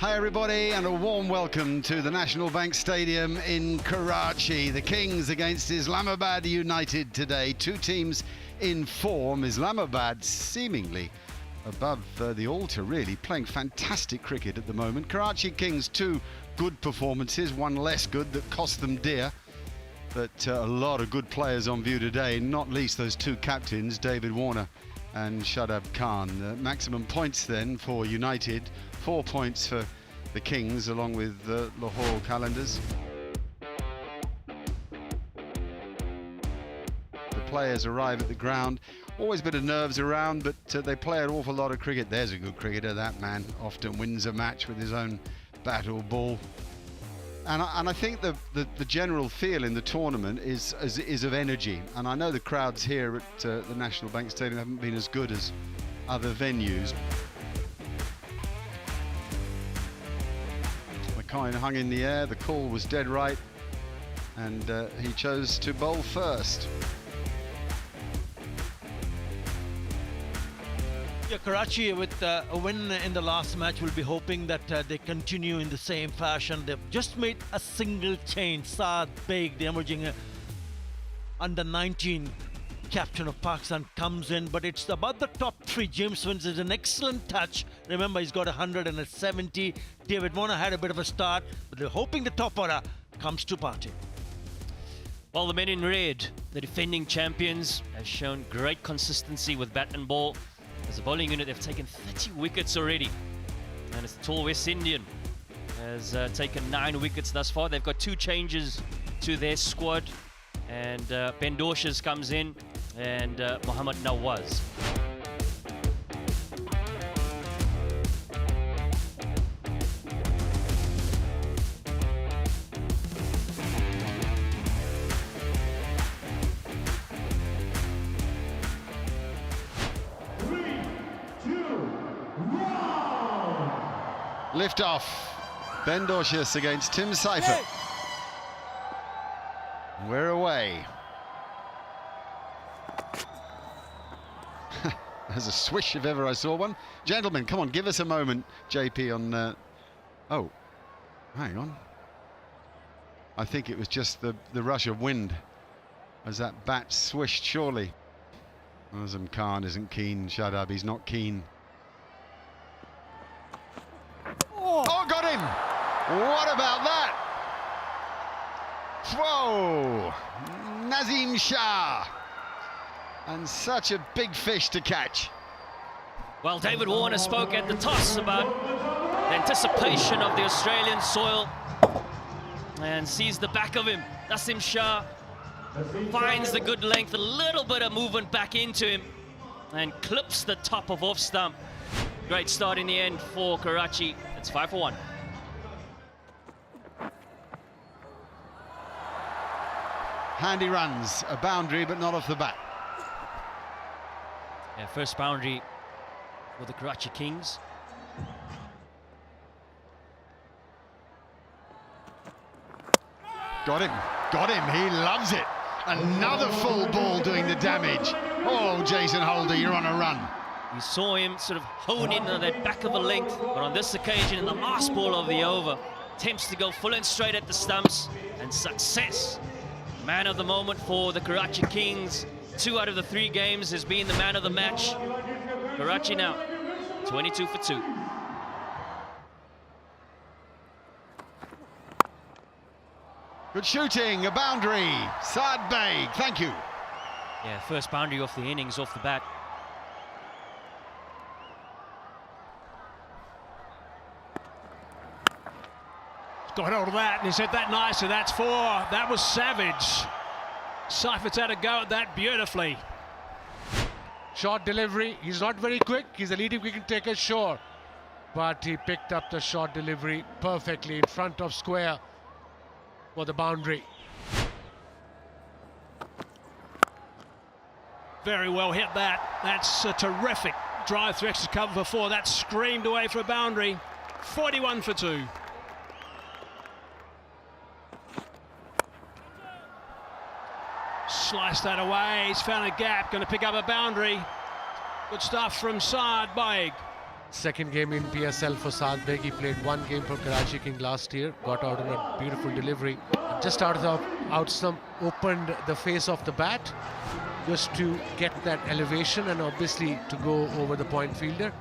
Hi everybody, and a warm welcome to the National Bank Stadium in Karachi. The Kings against Islamabad United today. Two teams in form. Islamabad seemingly above the altar, really, playing fantastic cricket at the moment. Karachi Kings, two good performances, one less good that cost them dear. But a lot of good players on view today, not least those two captains, David Warner and Shadab Khan. Maximum points then for United, 4 points for the Kings, along with Lahore Calendars. The players arrive at the ground. Always a bit of nerves around, but they play an awful lot of cricket. There's a good cricketer, that man. Often wins a match with his own bat or ball. And I think the general feel in the tournament is of energy. And I know the crowds here at the National Bank Stadium haven't been as good as other venues. McKine hung in the air, the call was dead right, and he chose to bowl first. Yeah, Karachi, with a win in the last match, will be hoping that they continue in the same fashion. They've just made a single change. Saad Beg, the emerging under-19 captain of Pakistan, comes in, but it's about the top three. James Wins is an excellent touch. Remember, he's got 100 and a 70. David Warner had a bit of a start, but they're hoping the top order comes to party. Well, the men in red, the defending champions, have shown great consistency with bat and ball. As a bowling unit, they've taken 30 wickets already. And it's the tall West Indian has taken 9 wickets thus far. They've got 2 changes to their squad. And Ben Doshas comes in, and Mohammad Nawaz. Lift off. Ben Doshas against Tim Seifert. We're away. There's a swish if ever I saw one. Gentlemen, come on, give us a moment, JP, on... Oh, hang on. I think it was just the rush of wind as that bat swished, surely. Azam Khan isn't keen. Shadab, he's not keen. Oh, got him! What about that? Whoa! Nazim Shah! And such a big fish to catch. Well, David Warner spoke at the toss about the anticipation of the Australian soil and sees the back of him. Nazim Shah finds the good length, a little bit of movement back into him, and clips the top of off stump. Great start in the end for Karachi. It's 5 for 1. Handy runs, a boundary, but not off the bat. Yeah, first boundary for the Karachi Kings. Got him, he loves it. Another full ball doing the damage. Oh, Jason Holder, you're on a run. You saw him sort of hone in on that back of the length, but on this occasion, in the last ball of the over, attempts to go full and straight at the stumps, and success. Man of the moment for the Karachi Kings. 2 out of the 3 games has been the man of the match. Karachi now, 22 for 2. Good shooting, a boundary. Saad Beg, thank you. Yeah, first boundary off the innings, off the bat. Got hold of that, and he said that nicely. That's 4. That was savage. Seifert's had a go at that beautifully. Short delivery. He's not very quick. He's a leading wicket taker, sure. But he picked up the short delivery perfectly in front of square for the boundary. Very well hit that. That's a terrific drive through extra cover for 4. That's screamed away for a boundary. 41 for 2. Slice that away. He's found a gap. Going to pick up a boundary. Good stuff from Saad Beg. Second game in PSL for Saad Beg. He played one game for Karachi King last year, got out on a beautiful delivery. Just out of the outstump, opened the face of the bat just to get that elevation and obviously to go over the point fielder.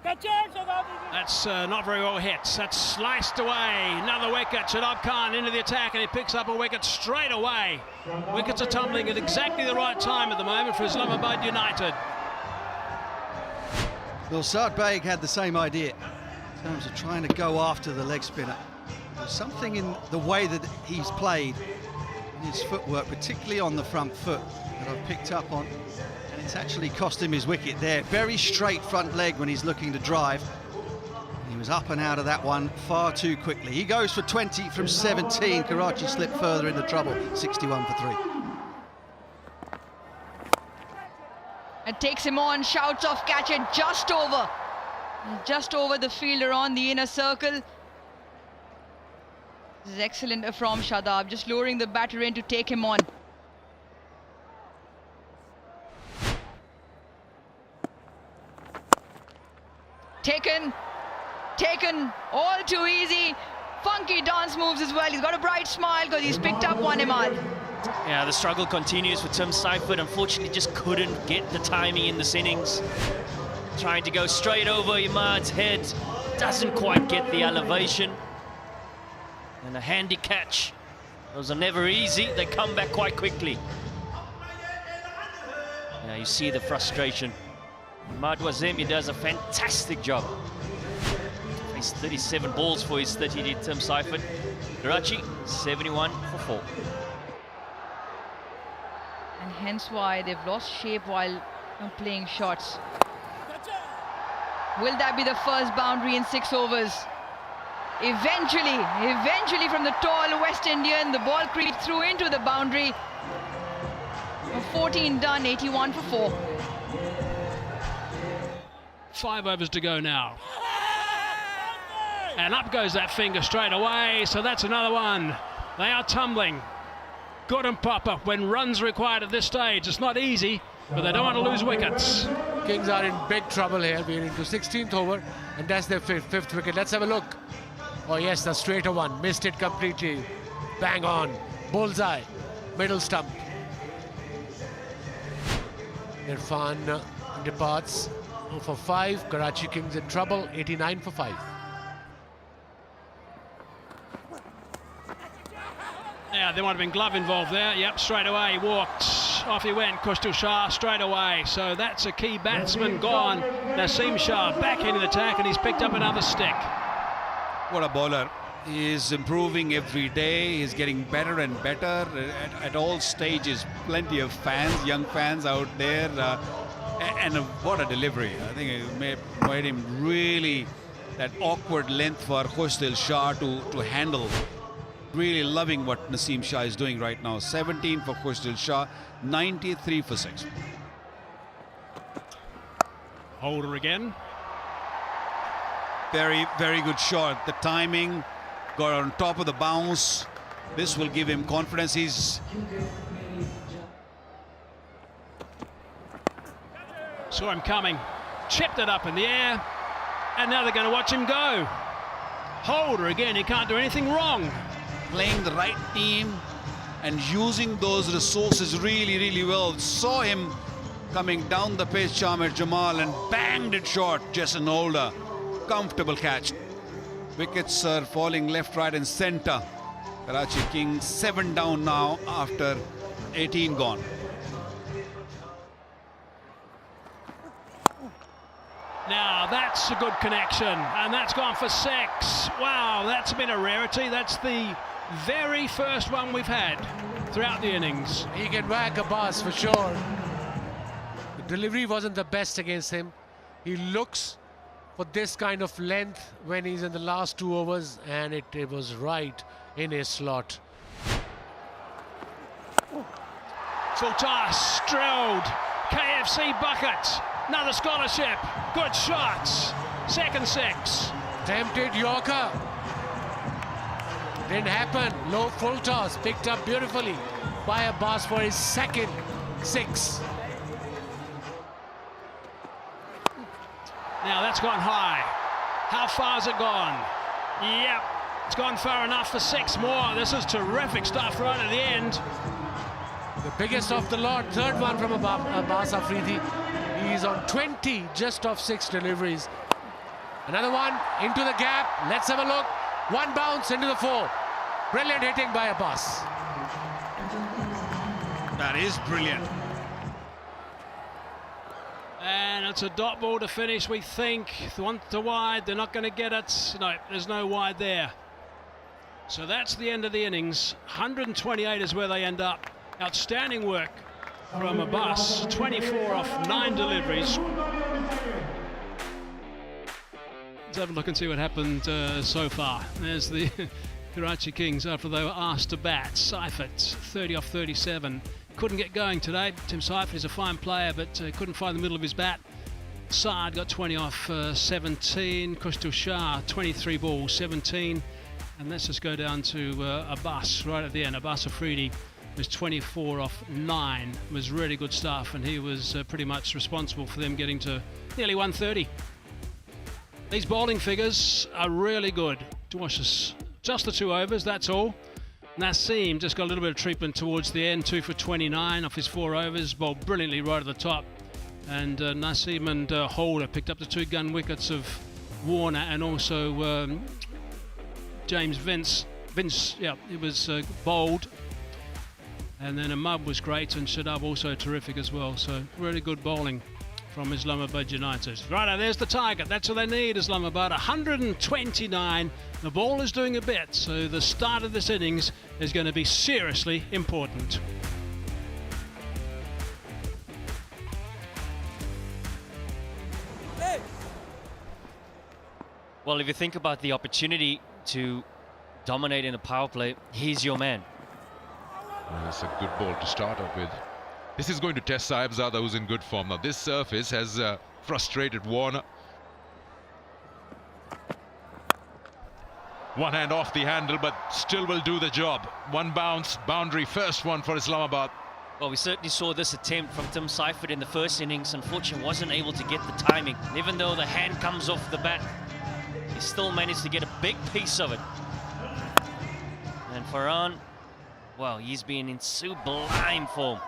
That's not very well hit. That's sliced away. Another wicket. Shadab Khan into the attack, and he picks up a wicket straight away. Wickets are tumbling at exactly the right time at the moment for Islamabad United. Well, Saad Beg had the same idea in terms of trying to go after the leg spinner. There's something in the way that he's played, in his footwork, particularly on the front foot, that I've picked up on. And it's actually cost him his wicket there. Very straight front leg when he's looking to drive. He was up and out of that one far too quickly. He goes for 20 from 17. Karachi slipped further into trouble, 61 for 3. And takes him on, shouts off, catch it just over the fielder on the inner circle. This is excellent from Shadab, just lowering the batter in to take him on. Taken, all too easy. Funky dance moves as well. He's got a bright smile because he's picked up one, Imad. Yeah, the struggle continues for Tim Seifert. Unfortunately, just couldn't get the timing in this innings. Trying to go straight over Imad's head. Doesn't quite get the elevation. And a handy catch. Those are never easy. They come back quite quickly. Yeah, you see the frustration. Imad Wazemi does a fantastic job. He's 37 balls for his 30 Tim Seifert. Karachi, 71 for 4. And hence why they've lost shape while playing shots. Will that be the first boundary in 6 overs? Eventually from the tall West Indian, the ball creeped through into the boundary. 14 done, 81 for 4. 5 overs to go now. And up goes that finger straight away, so that's another one. They are tumbling. Good and proper when runs required at this stage. It's not easy, but they don't want to lose wickets. Kings are in big trouble here. We're into 16th over, and that's their fifth wicket. Let's have a look. Oh yes, the straighter one. Missed it completely. Bang on. Bullseye. Middle stump. Irfan departs for 5. Karachi Kings in trouble. 89 for 5. Yeah, there might have been glove involved there. Yep, straight away, walked. Off he went, Kushtil Shah, straight away. So that's a key batsman gone. Naseem Shah back into the attack, and he's picked up another stick. What a bowler. He is improving every day. He's getting better and better at all stages. Plenty of fans, young fans out there. And what a delivery. I think it made him really that awkward length for Kushtil Shah to handle. Really loving what Naseem Shah is doing right now. 17 for Kushtil Shah, 93 for 6. Holder again. Very, very good shot. The timing, got on top of the bounce. This will give him confidence. He's... Saw him coming, chipped it up in the air, and now they're going to watch him go. Holder again, he can't do anything wrong. Playing the right team and using those resources really, really well. Saw him coming down the pace, Shamer Jamal, and banged it short. Jason Holder, comfortable catch. Wickets are falling left, right and centre. Karachi Kings 7 down now after 18 gone. Now that's a good connection, and that's gone for 6. Wow, that's been a rarity. That's the very first one we've had throughout the innings. He can whack a pass for sure. The delivery wasn't the best against him. He looks for this kind of length when he's in the last 2 overs, and it was right in his slot. Full toss, drilled, KFC bucket, another scholarship, good shots, second 6. Tempted Yorker. Didn't happen. Low full toss, picked up beautifully by Abbas for his second 6. Now that's gone high. How far has it gone? Yep, it's gone far enough for 6 more. This is terrific stuff right at the end. The biggest of the lot, third one from Abbas Afridi. He's on 20 just off 6 deliveries. Another one into the gap. Let's have a look. One bounce into the 4. Brilliant hitting by Abbas. That is brilliant. And it's a dot ball to finish, we think. They want the wide, they're not going to get it. No, there's no wide there. So that's the end of the innings. 128 is where they end up. Outstanding work from Abbas. 24 off 9 deliveries. Let's have a look and see what happened so far. There's the Karachi Kings after they were asked to bat. Seifert, 30 off 37. Couldn't get going today. Tim Seifert is a fine player, but couldn't find the middle of his bat. Saad got 20 off 17. Kushtil Shah, 23 balls, 17. And let's just go down to Abbas right at the end. Abbas Afridi was 24 off 9. It was really good stuff, and he was pretty much responsible for them getting to nearly 130. These bowling figures are really good. Just the 2 overs, that's all. Naseem just got a little bit of treatment towards the end, 2 for 29 off his 4 overs, bowled brilliantly right at the top. And Naseem and Holder picked up the 2 gun wickets of Warner and also James Vince. Yeah, it was bowled. And then Ahmad was great, and Shadab also terrific as well. So really good bowling from Islamabad United. Right, there's the target. That's what they need, Islamabad. 129. The ball is doing a bit, so the start of this innings is going to be seriously important. Well, if you think about the opportunity to dominate in a power play, he's your man. That's a good ball to start off with. This is going to test Sahibzada, who's in good form. Now, this surface has frustrated Warner. One hand off the handle, but still will do the job. One bounce, boundary, first one for Islamabad. Well, we certainly saw this attempt from Tim Seifert in the first innings. Unfortunately, wasn't able to get the timing. Even though the hand comes off the bat, he still managed to get a big piece of it. And Farhan, well, he's been in sublime form.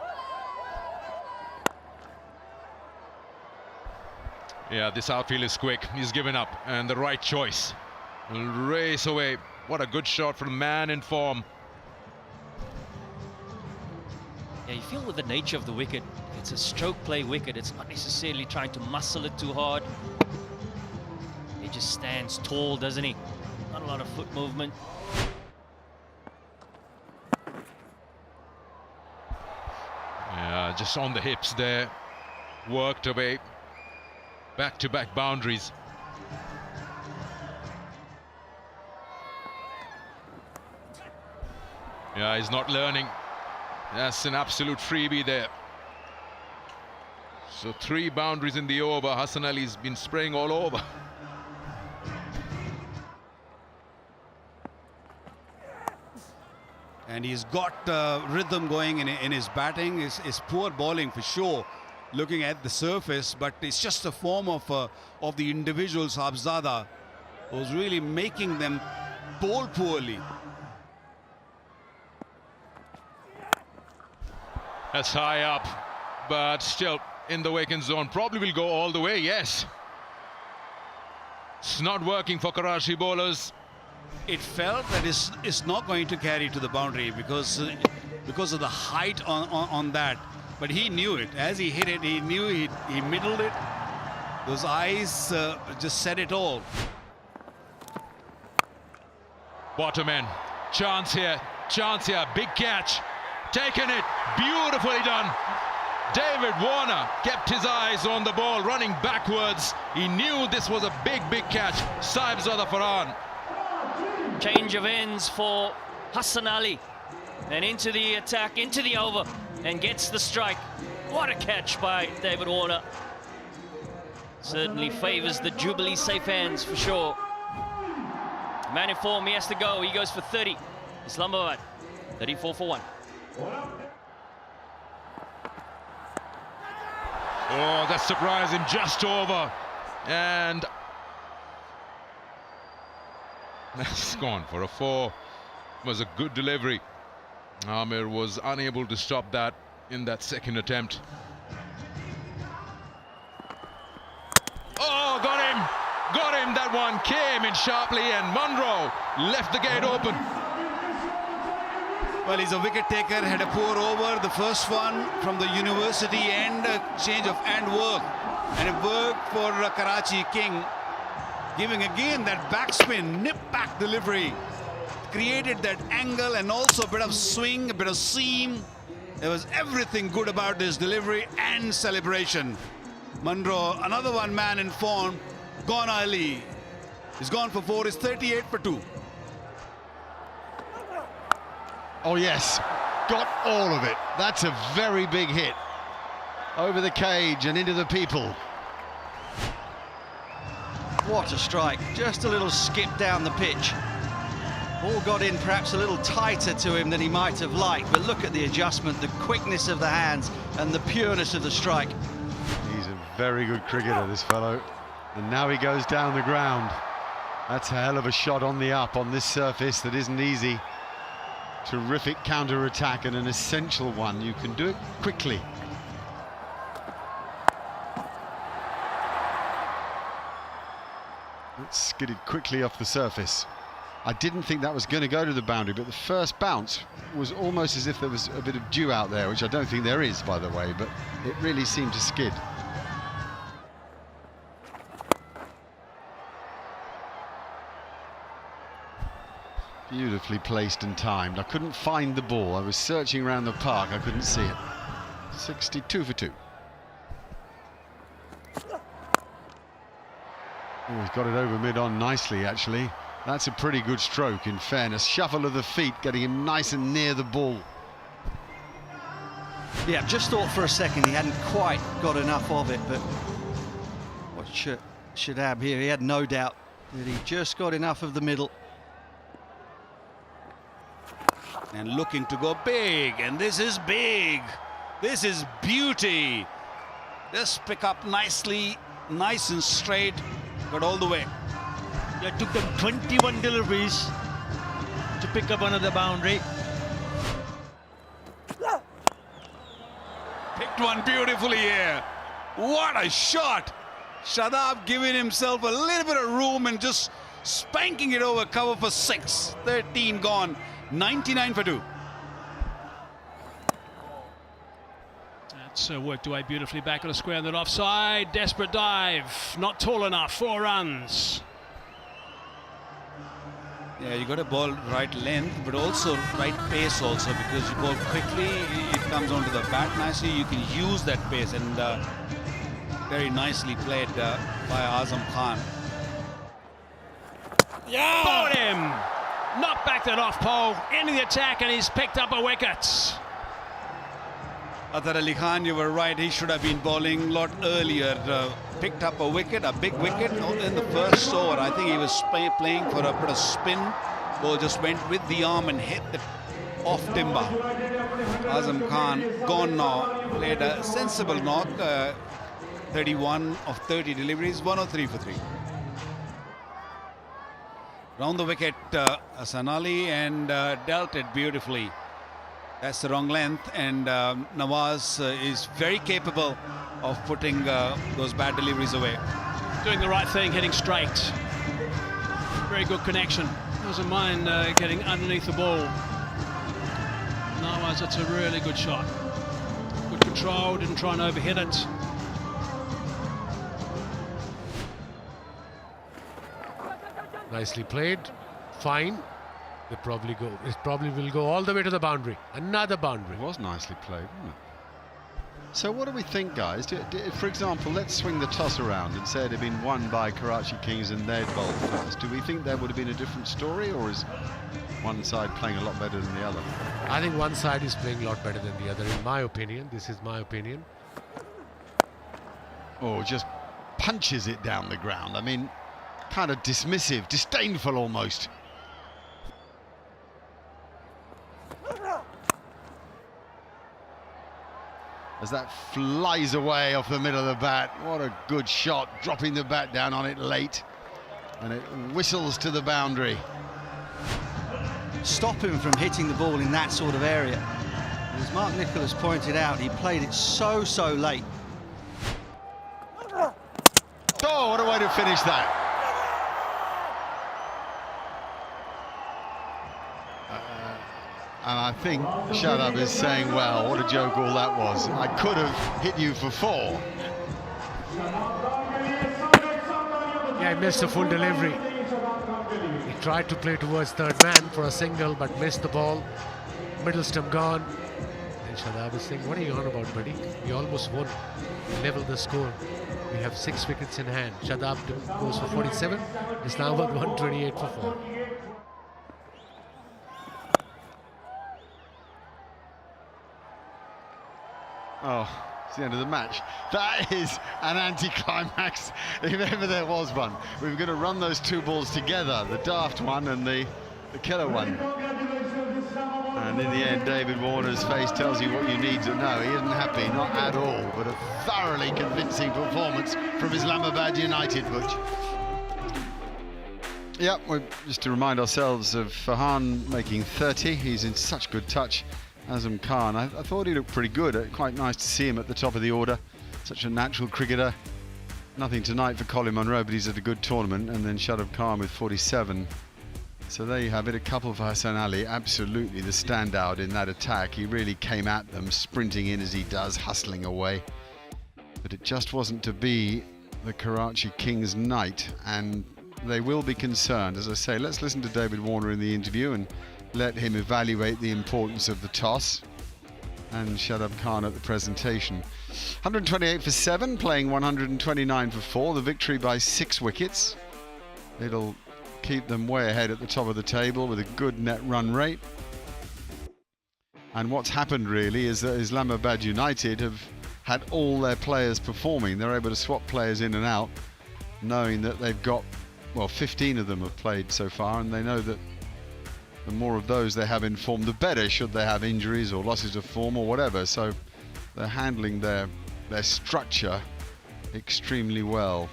Yeah, this outfield is quick. He's given up, and the right choice. Will race away. What a good shot from the man in form. Yeah, you feel with the nature of the wicket, it's a stroke play wicket. It's not necessarily trying to muscle it too hard. He just stands tall, doesn't he? Not a lot of foot movement. Yeah, just on the hips there. Worked away. Back-to-back boundaries. Yeah, he's not learning. That's an absolute freebie there. So 3 boundaries in the over. Hassan Ali's been spraying all over. And he's got rhythm going in his batting. His poor bowling for sure, looking at the surface, but it's just a form of the individual Sahibzada who's really making them bowl poorly. That's high up, but still in the vacant zone. Probably will go all the way, yes. It's not working for Karachi bowlers. It felt that it's not going to carry to the boundary because of the height on that. But he knew it. As he hit it, he knew he middled it. Those eyes just said it all. Bottom end. Chance here. Big catch. Taken it. Beautifully done. David Warner kept his eyes on the ball, running backwards. He knew this was a big catch. Sahibzada Farhan. Change of ends for Hassan Ali. And into the attack, into the over, and gets the strike. What a catch by David Warner. Certainly favours the Jubilee safe hands for sure. Man in form, he has to go. He goes for 30. Islamabad, 34 for 1. Oh, that's surprising. Just over. And that's gone for a 4. It was a good delivery. Amir was unable to stop that in that second attempt. Oh, got him! Got him! That one came in sharply, and Munro left the gate open. Well, he's a wicket taker, had a poor over, the first one from the university end, change of hand work. And it worked for Karachi King, giving again that backspin, nip back delivery. Created that angle and also a bit of swing, a bit of seam. There was everything good about this delivery and celebration. Munro, another one man in form, gone early. He's gone for 4, he's 38 for 2. Oh yes, got all of it. That's a very big hit. Over the cage and into the people. What a strike, just a little skip down the pitch. Ball got in perhaps a little tighter to him than he might have liked, but look at the adjustment, the quickness of the hands and the pureness of the strike. He's a very good cricketer, this fellow. And now he goes down the ground. That's a hell of a shot on the up on this surface that isn't easy. Terrific counter-attack and an essential one. You can do it quickly. It skidded quickly off the surface. I didn't think that was going to go to the boundary, but the first bounce was almost as if there was a bit of dew out there, which I don't think there is, by the way, but it really seemed to skid. Beautifully placed and timed. I couldn't find the ball. I was searching around the park. I couldn't see it. 62 for 2. Oh, he's got it over mid-on nicely, actually. That's a pretty good stroke, in fairness. Shuffle of the feet, getting him nice and near the ball. Yeah, just thought for a second he hadn't quite got enough of it, but what Shadab here, he had no doubt that he just got enough of the middle. And looking to go big, and this is big. This is beauty. Just pick up nicely, nice and straight, got all the way. It took them 21 deliveries to pick up another boundary. Picked one beautifully here. What a shot. Shadab giving himself a little bit of room and just spanking it over cover for 6. 13 gone. 99 for 2. That's worked away beautifully back on the square and then offside. Desperate dive. Not tall enough. 4 runs. Yeah, you got a ball right length, but also right pace also, because you ball quickly, it comes onto the bat nicely. You can use that pace, and very nicely played by Azam Khan. Yeah! Bowled him! Knocked back that off pole, into the attack, and he's picked up a wicket. Athar Ali Khan, you were right, he should have been bowling a lot earlier. Picked up a wicket, a big wicket in the first over. I think he was playing for a bit of spin. Ball just went with the arm and hit the off timber. Azam Khan gone now, played a sensible knock. 31 of 30 deliveries, 103 for 3. Round the wicket, Hassan Ali, and dealt it beautifully. That's the wrong length, and Nawaz is very capable of putting those bad deliveries away. Doing the right thing, hitting straight. Very good connection. Doesn't mind getting underneath the ball. Nawaz, that's a really good shot. Good control, didn't try and overhit it. Nicely played, fine. It probably will go all the way to the boundary. Another boundary. It was nicely played, wasn't it? So what do we think, guys? For example, let's swing the toss around and say it had been won by Karachi Kings and they'd bowled first. Do we think there would have been a different story, or is one side playing a lot better than the other? I think one side is playing a lot better than the other, in my opinion. This is my opinion. Or just punches it down the ground. I mean, kind of dismissive, disdainful almost. as that flies away off the middle of the bat. What a good shot, dropping the bat down on it late, and it whistles to the boundary. Stop him from hitting the ball in that sort of area. As Mark Nicholas pointed out, he played it so late. Oh, what a way to finish that. And I think Shadab is saying, well, what a joke all that was. I could have hit you for 4. Yeah, he missed a full delivery. He tried to play towards third man for a single, but missed the ball. Middle stump gone. And Shadab is saying, what are you on about, buddy? You almost won. Level the score. We have 6 wickets in hand. Shadab goes for 47. Islamabad 128 for 4. Oh, it's the end of the match. That is an anticlimax, if ever there was one. We were going to run those 2 balls together, the daft one and the killer one. And in the end, David Warner's face tells you what you need to know. He isn't happy, not at all, but a thoroughly convincing performance from Islamabad United, Butch. Yep, just to remind ourselves of Farhan making 30. He's in such good touch. Azam Khan, I thought he looked pretty good. Quite nice to see him at the top of the order. Such a natural cricketer. Nothing tonight for Colin Munro, but he's at a good tournament. And then Shadab Khan with 47. So there you have it, a couple for Hassan Ali. Absolutely the standout in that attack. He really came at them, sprinting in as he does, hustling away. But it just wasn't to be the Karachi Kings night. And they will be concerned. As I say, let's listen to David Warner in the interview and let him evaluate the importance of the toss, and Shadab Khan at the presentation. 128 for 7, playing 129 for 4. The victory by 6 wickets. It'll keep them way ahead at the top of the table with a good net run rate. And what's happened really is that Islamabad United have had all their players performing. They're able to swap players in and out, knowing that they've got, well, 15 of them have played so far, and they know that the more of those they have in form, the better, should they have injuries or losses of form or whatever. So they're handling their structure extremely well.